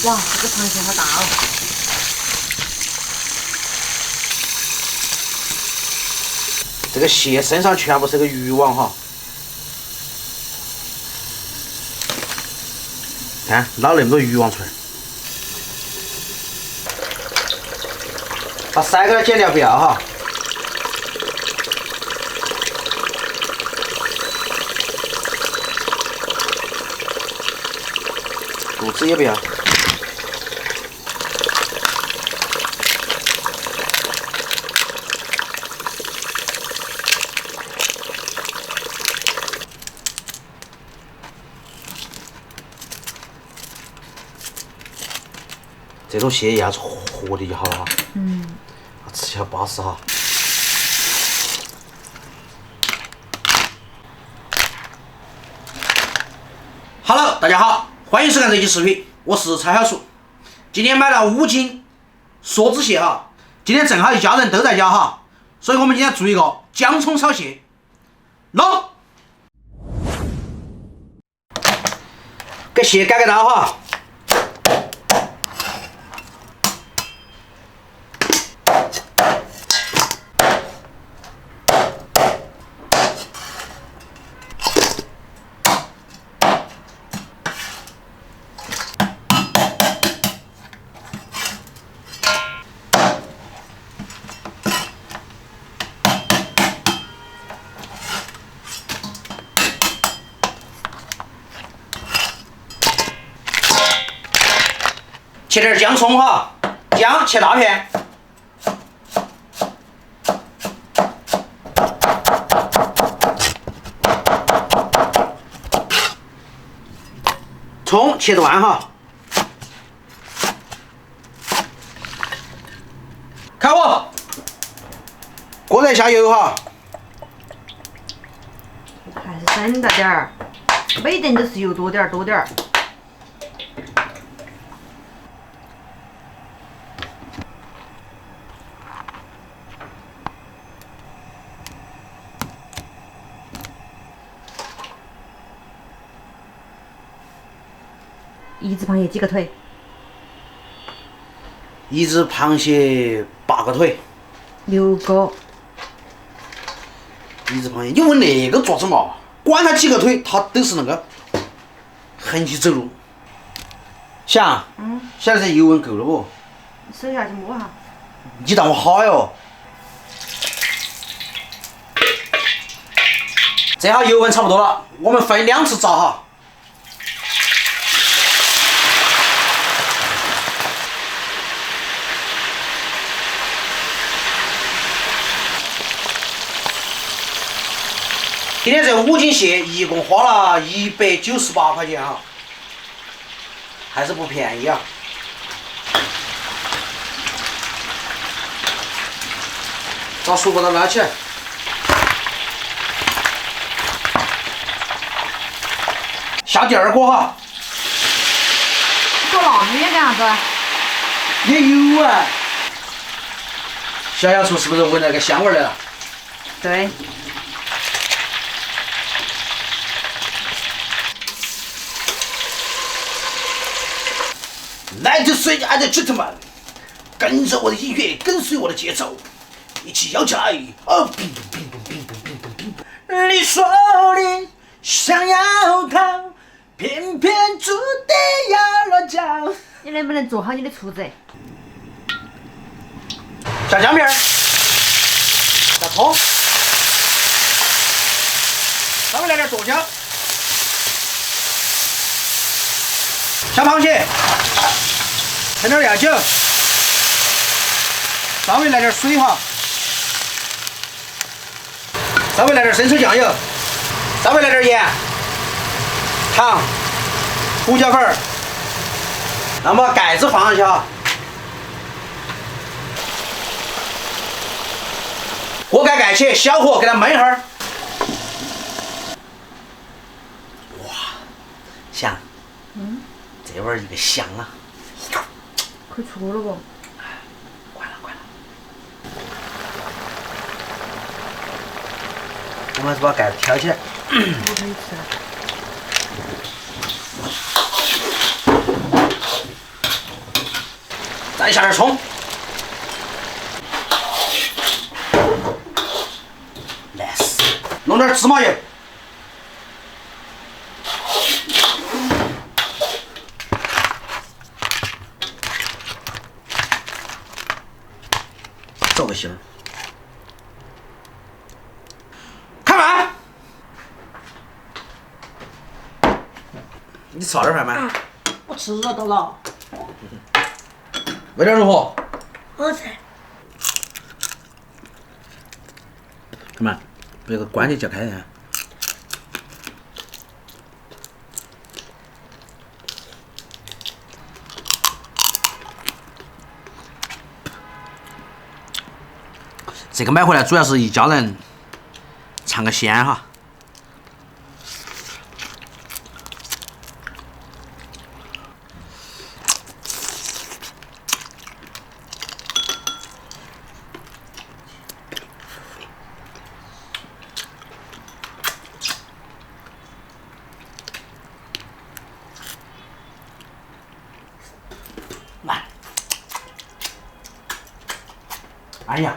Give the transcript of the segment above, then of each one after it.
哇，这个螃蟹好大哦！这个蟹身上全部是个渔网哈，看捞那么多渔网出来，把腮根剪掉不要哈，肚子也不要。这种蟹要是活的就好了哈，吃起来巴适哈。Hello， 大家好，欢迎收看这期视频，我是蔡小叔。今天买了5斤梭子蟹哈，今天正好一家人都在家哈，所以我们今天做一个姜葱炒蟹。弄，给蟹改个刀哈。切点姜葱哈，姜切大片，葱切段哈，开火，锅热下油哈，还是省着点儿，每顿都是油多点儿多点儿。一只螃蟹几个腿？一只螃蟹8个腿。6个。一只螃蟹，你问那个做什么？管它几个腿，它都是那个横起走路。想，现在这油温够了不？手下去摸哈。你当我好哟？这下油温差不多了，我们分2次炸哈。今天这5斤蟹一共花了198块钱哈，还是不便宜啊。把熟把它拉起来。下第2锅哈。做那么远干啥子？也有啊。小小厨是不是闻那个香味来了？对。Ladies and gentlemen， 跟着我的音乐，跟随我的节奏，一起摇起来！哦，乒乓乒乓乒乓乒乓乒乓。你说你想要逃，偏偏注定要落脚。你能不能做好你的厨子？下姜片儿，下葱，稍微来点剁椒，下螃蟹。添点料酒，稍微来点水哈，稍微来点生抽酱油，稍微来点盐、糖、胡椒粉，那么盖子放上去哈，锅盖盖起，小火给它焖一会儿。哇，香，这味儿一个香啊！可以出了不？快了。我们还是把盖子挑起来。我可以吃。再下点葱，烂死，弄点芝麻油，走个心儿。开饭！你吃了点饭吗？我吃了都了。味道如何？好吃。看嘛，这个关节叫开呀。这个买回来主要是一家人尝个鲜哈。来，哎呀！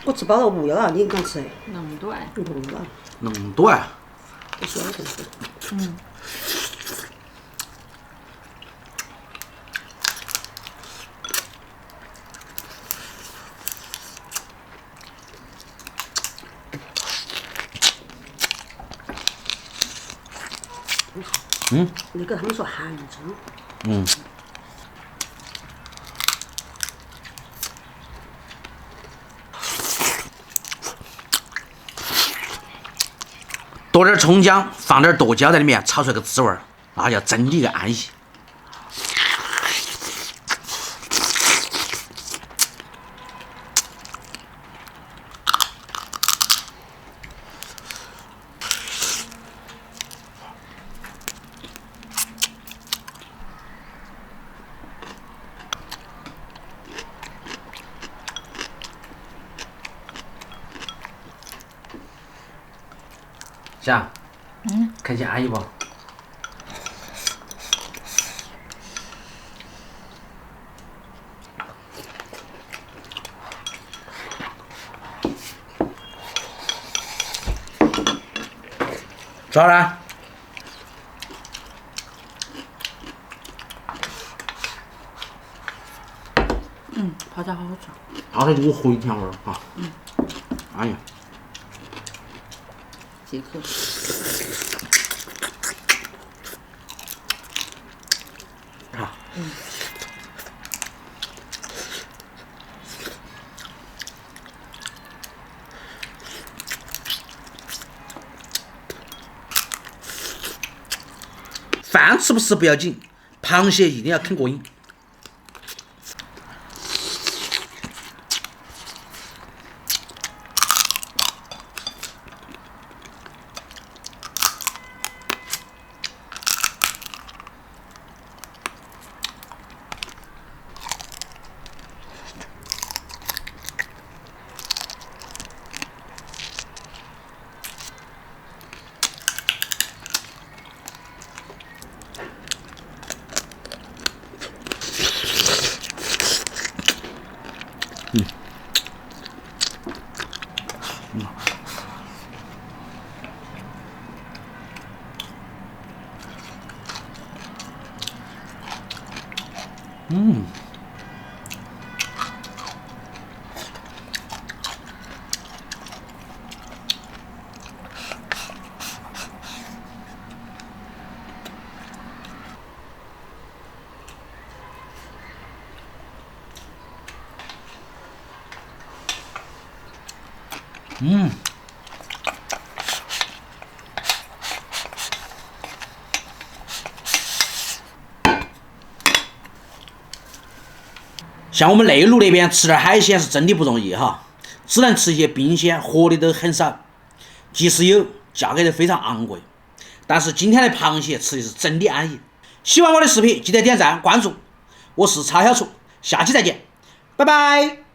我吃饱了无忧了，你敢吃？那么短。不了，那么多啊！不需要这个。那个他们说韩蒸。嗯。多点葱姜，放点剁椒在里面，炒出来个滋味儿，那叫真的一个安逸。霞，看见阿姨不？咋了？泡菜好好吃。泡菜就回甜味儿哈。哎呀。即可。啊。饭吃不吃不要紧，螃蟹一定要啃过瘾。像我们内陆那边吃点海鲜是真的不容易哈，只能吃一些冰鲜，活的都很少，即使有，价格都非常昂贵。但是今天的螃蟹吃的是真的安逸。喜欢我的视频，记得点赞关注，我是曹小厨，下期再见，拜拜。